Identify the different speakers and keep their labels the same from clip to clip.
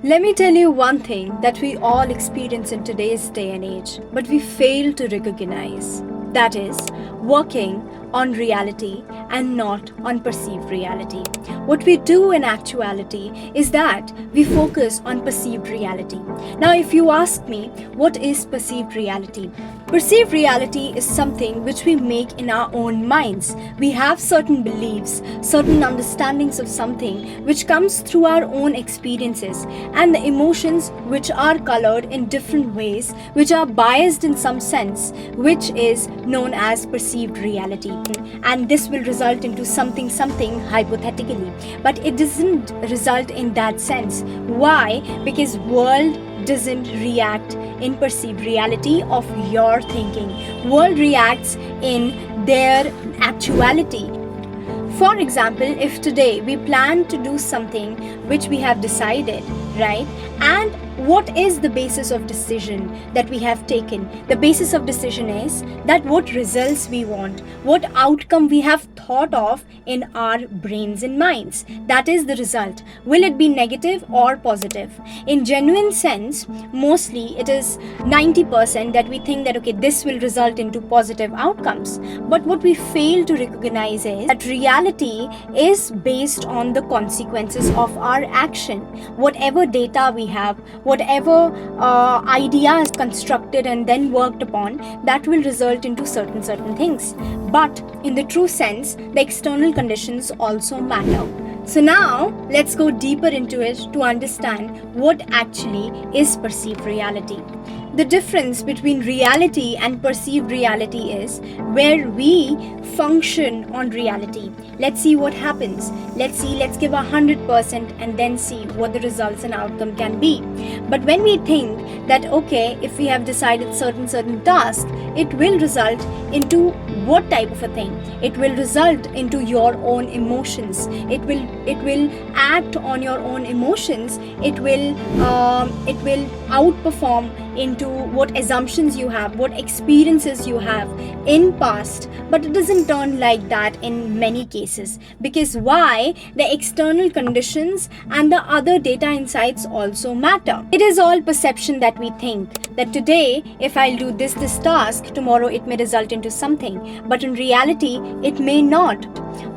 Speaker 1: Let me tell you one thing that we all experience in today's day and age, but we fail to recognize. That is, working on reality and not on perceived reality. What we do in actuality is that we focus on perceived reality. Now, if you ask me, what is perceived reality? Perceived reality is something which we make in our own minds. We have certain beliefs, certain understandings of something which comes through our own experiences, and the emotions which are colored in different ways, which are biased in some sense, which is known as perceived reality. And this will result into something hypothetically, but it doesn't result in that sense. Why? Because world doesn't react in perceived reality of your thinking. World reacts in their actuality. For example, if today we plan to do something which we have decided, right? And what is the basis of decision that we have taken? The basis of decision is that what results we want, what outcome we have thought of in our brains and minds. That is the result. Will it be negative or positive? In genuine sense, mostly it is 90% that we think that okay, this will result into positive outcomes. But what we fail to recognize is that reality is based on the consequences of our action. Whatever data we have, whatever idea is constructed and then worked upon, that will result into certain things. But in the true sense, the external conditions also matter. So now let's go deeper into it to understand what actually is perceived reality. The difference between reality and perceived reality is where we function on reality. Let's see what happens. Let's give 100% and then see what the results and outcome can be. But when we think that okay, if we have decided certain task, it will result into what type of a thing? It will result into your own emotions. It will act on your own emotions. It will outperform into what assumptions you have, what experiences you have in past. But it doesn't turn like that in many cases. Because why? The external conditions and the other data insights also matter. It is all perception that we think that today if I'll do this task, tomorrow it may result into something. But in reality, it may not.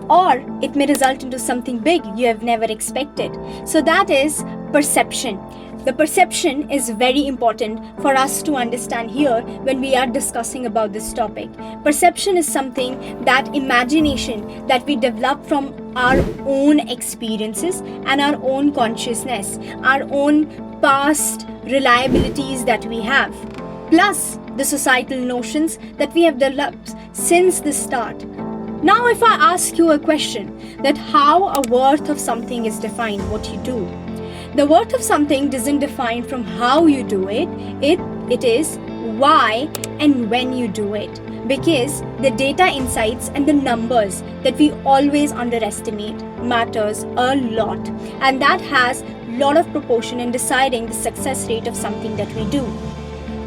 Speaker 1: Or it may result into something big you have never expected. So that is perception. The perception is very important for us to understand here when we are discussing about this topic. Perception is something, that imagination that we develop from our own experiences and our own consciousness, our own past reliabilities that we have, plus the societal notions that we have developed since the start. Now if I ask you a question that how a worth of something is defined, what you do. The worth of something doesn't define from how you do it, it is why and when you do it. Because the data insights and the numbers that we always underestimate matters a lot. And that has a lot of proportion in deciding the success rate of something that we do.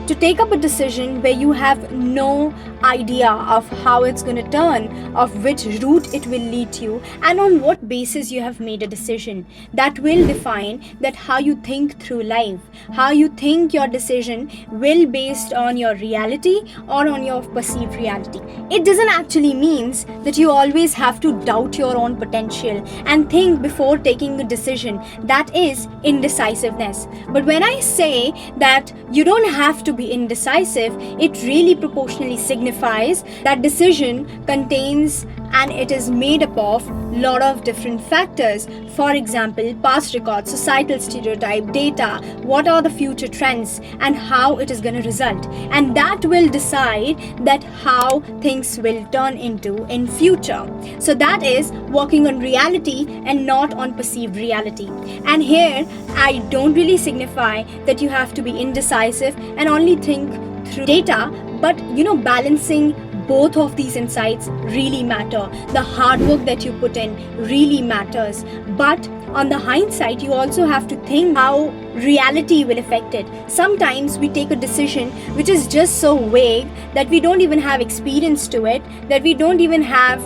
Speaker 1: To take up a decision where you have no idea of how it's going to turn, of which route it will lead you, and on what basis you have made a decision, that will define that how you think through life, how you think your decision will based on your reality or on your perceived reality. It doesn't actually means that you always have to doubt your own potential and think before taking a decision. That is indecisiveness. But when I say that you don't have to be indecisive, it really proportionally signifies that decision contains and it is made up of a lot of different factors. For example, past records, societal stereotype, data, what are the future trends and how it is going to result. And that will decide that how things will turn into in future. So that is working on reality and not on perceived reality. And here, I don't really signify that you have to be indecisive and only think through data, but balancing both of these insights really matter. The hard work that you put in really matters. But on the hindsight, you also have to think how reality will affect it. Sometimes we take a decision which is just so vague that we don't even have experience to it, that we don't even have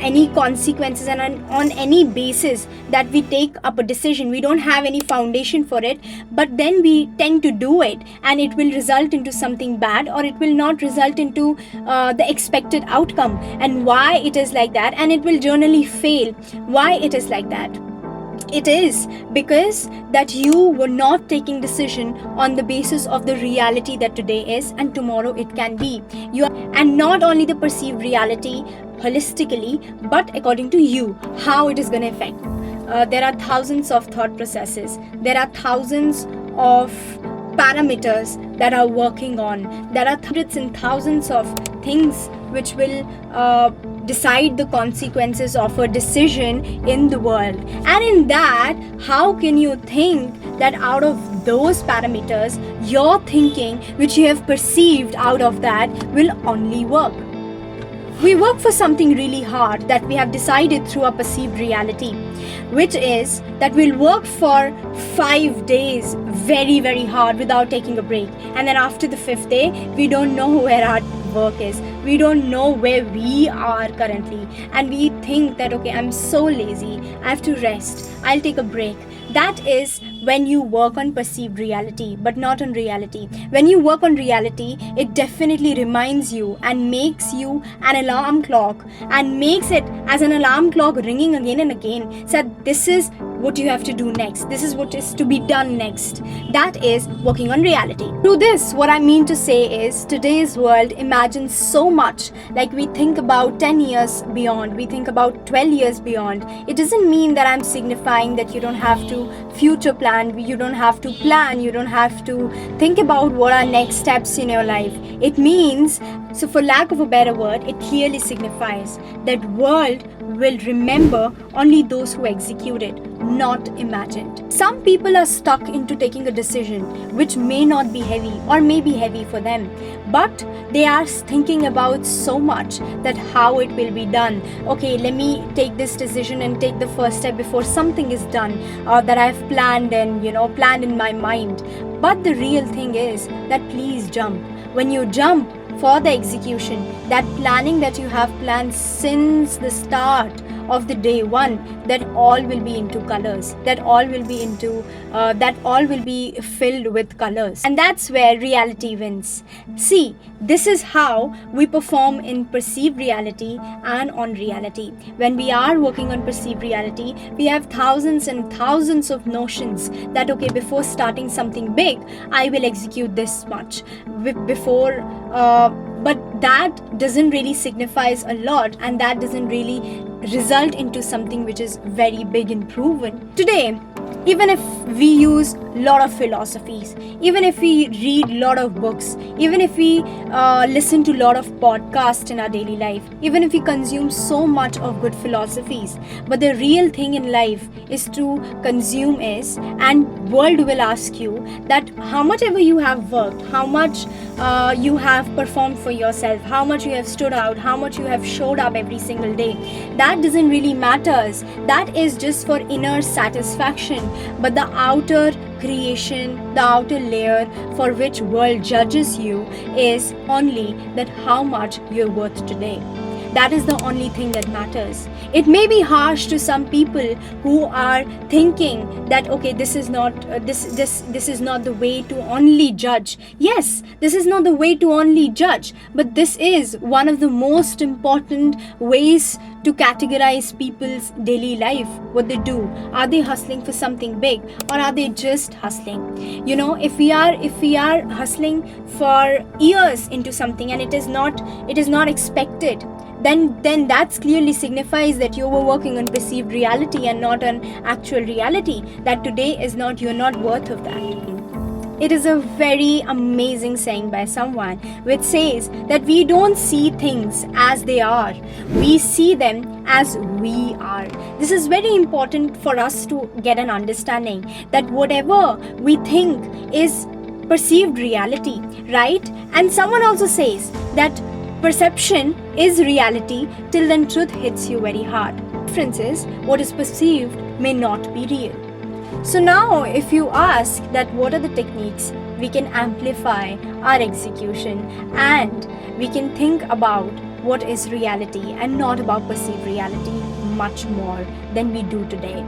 Speaker 1: any consequences, and on any basis that we take up a decision, we don't have any foundation for it, but then we tend to do it, and it will result into something bad, or it will not result into the expected outcome. And why it is like that, and it will generally fail. Why it is like that? It is because that you were not taking decision on the basis of the reality that today is and tomorrow it can be. And not only the perceived reality holistically, but according to you, how it is going to affect. There are thousands of thought processes. There are thousands of parameters that are working on. There are hundreds and thousands of things which will decide the consequences of a decision in the world. And in that, how can you think that out of those parameters, your thinking which you have perceived out of that will only work? We work for something really hard that we have decided through our perceived reality, which is that we'll work for 5 days very, very hard without taking a break. And then after the 5th day, we don't know where our work is. We don't know where we are currently. And we think that, okay, I'm so lazy, I have to rest, I'll take a break. That is when you work on perceived reality, but not on reality. When you work on reality, it definitely reminds you and makes you an alarm clock, and makes it as an alarm clock ringing again and again. So this is what you have to do next. This is what is to be done next. That is working on reality. Through this, what I mean to say is today's world imagines so much. Like we think about 10 years beyond, we think about 12 years beyond. It doesn't mean that I'm signifying that you don't have to future plan, you don't have to plan, you don't have to think about what are next steps in your life. It means, so for lack of a better word, it clearly signifies that world will remember only those who execute it, not imagined. Some people are stuck into taking a decision which may not be heavy or may be heavy for them, but they are thinking about so much that how it will be done. Okay, let me take this decision and take the first step before something is done that I've planned and planned in my mind. But the real thing is that please jump. When you jump for the execution, that planning that you have planned since the start of the day one, that all will be into colors, that all will be filled with colors, and that's where reality wins. See, this is how we perform in perceived reality and on reality. When we are working on perceived reality, we have thousands and thousands of notions that, okay, before starting something big, I will execute this much but that doesn't really signifies a lot, and that doesn't really result into something which is very big and proven. Today, even if we use a lot of philosophies, even if we read a lot of books, even if we listen to a lot of podcasts in our daily life, even if we consume so much of good philosophies, but the real thing in life is to consume is, and world will ask you that how much ever you have worked, how much you have performed for yourself, how much you have stood out, how much you have showed up every single day. That doesn't really matters. That is just for inner satisfaction. But the outer creation, the outer layer for which world judges you is only that how much you're worth today. That is the only thing that matters. It may be harsh to some people who are thinking that, okay, this is not this is not the way to only judge. Yes, this is not the way to only judge, but this is one of the most important ways to categorize people's daily life. What they do, are they hustling for something big, or are they just hustling? If we are hustling for years into something and it is not expected, then that clearly signifies that you were working on perceived reality and not on actual reality, that today is not, you're not worth of that. It is a very amazing saying by someone which says that we don't see things as they are, we see them as we are. This is very important for us to get an understanding that whatever we think is perceived reality, right? And someone also says that perception is reality till then truth hits you very hard. The difference is what is perceived may not be real. So now if you ask that what are the techniques we can amplify our execution, and we can think about what is reality and not about perceived reality much more than we do today,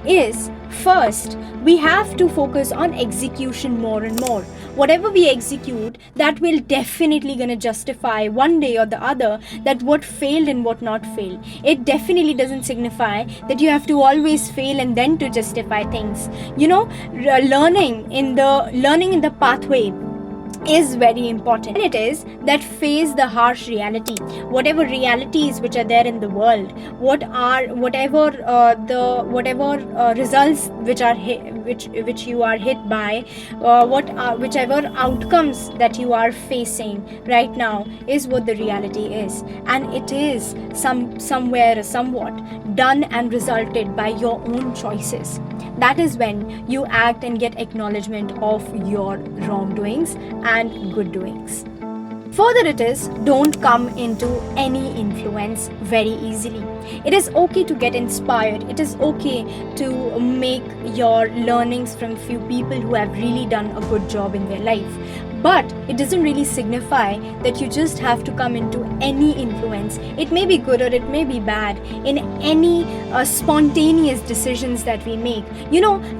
Speaker 1: is first we have to focus on execution more and more. Whatever we execute, that will definitely gonna justify one day or the other that what failed and what not failed. It definitely doesn't signify that you have to always fail and then to justify things. Learning in the pathway is very important. And it is that face the harsh reality, whatever realities which are there in the world, whatever results which are which you are hit by, whichever outcomes that you are facing right now is what the reality is, and it is somewhat done and resulted by your own choices. That is when you act and get acknowledgement of your wrongdoings and good doings. Further, it is don't come into any influence very easily. It is okay to get inspired. It is okay to make your learnings from few people who have really done a good job in their life. But it doesn't really signify that you just have to come into any influence. It may be good or it may be bad in any spontaneous decisions that we make.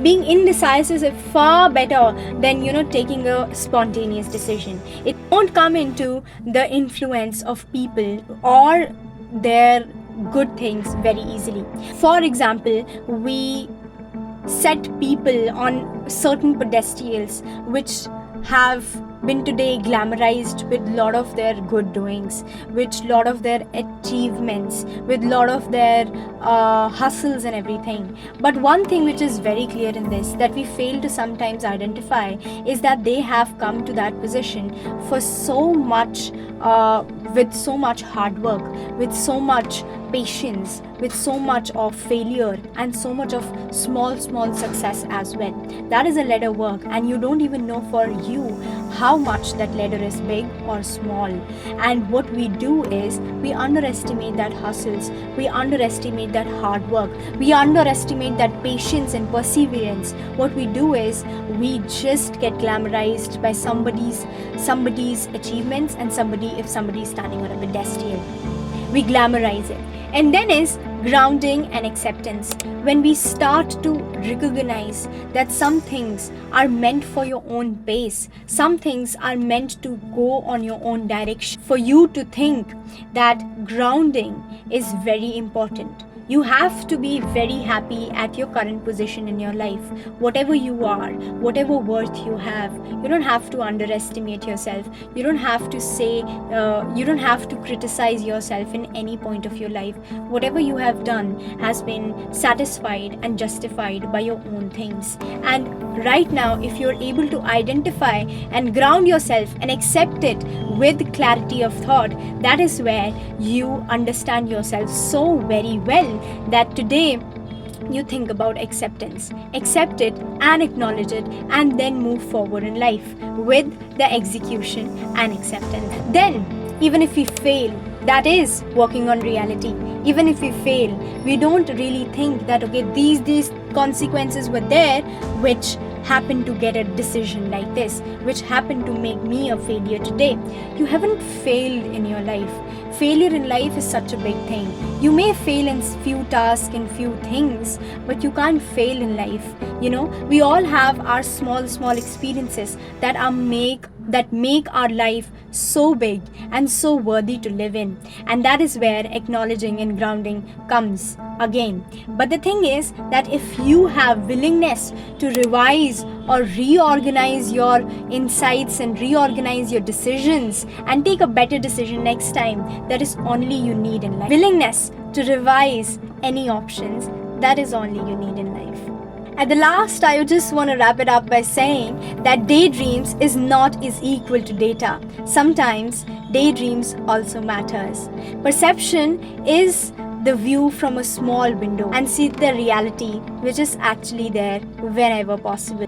Speaker 1: Being indecisive is far better than, taking a spontaneous decision. It won't come into the influence of people or their good things very easily. For example, we set people on certain pedestals which have been today glamorized with a lot of their good doings, with a lot of their achievements, with a lot of their hustles and everything. But one thing which is very clear in this that we fail to sometimes identify is that they have come to that position for so much, with so much hard work, with so much patience, with so much of failure and so much of small success as well. That is a ladder work, and you don't even know for you how much that ladder is big or small. And what we do is we underestimate that hustles, we underestimate that hard work, we underestimate that patience and perseverance. What we do is we just get glamorized by somebody's achievements, and if somebody is standing on a pedestal, we glamorize it. And then is grounding and acceptance. When we start to recognize that some things are meant for your own pace, some things are meant to go on your own direction, for you to think that grounding is very important. You have to be very happy at your current position in your life. Whatever you are, whatever worth you have, you don't have to underestimate yourself. You don't have to criticize yourself in any point of your life. Whatever you have done has been satisfied and justified by your own things. And right now, if you're able to identify and ground yourself and accept it with clarity of thought, that is where you understand yourself so very well that today you think about acceptance. Accept it and acknowledge it, and then move forward in life with the execution and acceptance. Then, even if we fail, that is working on reality. Even if we fail, we don't really think that, okay, these consequences were there which happened to get a decision like this, which happened to make me a failure today. You haven't failed in your life. Failure in life is such a big thing. You may fail in few tasks, in few things, but you can't fail in life. We all have our small experiences that make our life so big and so worthy to live in. And that is where acknowledging and grounding comes again. But the thing is that if you have willingness to revise or reorganize your insights and reorganize your decisions and take a better decision next time, that is only you need in life. Willingness to revise any options, that is only you need in life. At the last, I just want to wrap it up by saying that daydreams is not equal to data. Sometimes daydreams also matters. Perception is the view from a small window and see the reality which is actually there whenever possible.